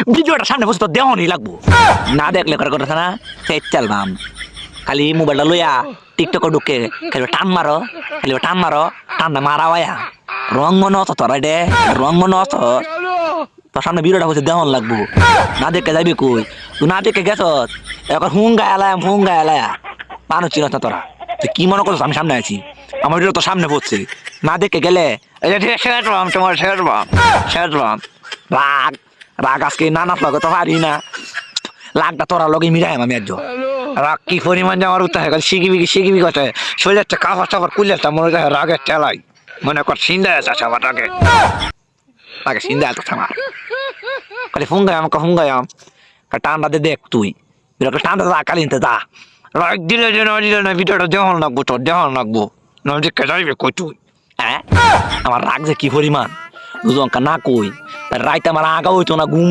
ভিডিওটা সামনে বসে তো দেওয়ানি লাগবো না দেখলে করে কথা না সেই চালবাম খালি মোবাইলটা লইয়া টিকটক ঢুকে খালি টান মারো টানটা মারা ওয়া রং মনে অত তোরা দে রং মনে অত তোর সামনে ভিডিওটা বসে দেওয়ান লাগবো না দেখে যাবি কই তুই না দেখে গেছ এখন হুঙ্গা এলায়া মানুষ চিনস না তোরা তুই কি মনে করছিস আমি সামনে আছি আমার ভিডিও তো সামনে পড়ছে না দেখে গেলে তোমার শেষবাম রাগ আজকে না লাগে তো পারি না লাগটা তোরা লগে মিরাই আমি একজন রাগ কি পরিমাণ যে আমার উত্তাহ শিখিবি কথা শরীর একটা কাপড় চাপড় কুলে একটা মনে হয় রাগের টেলাই মনে কর সিন্দা আছে সবার আগে সিন্দা আছে আমার খালি ফুঙ্গায়াম টান্ডা দে দেখ তুই টান্ডা যা কালিনতে যা রাগ দিলে না ভিডিওটা দেওয়ান লাগবো নয় যে কেটাইবে কই তুই হ্যাঁ আমার রাগ যে কি পরিমাণ দুজনকা না কই রাইতে আমার আগা হইতো না ঘুম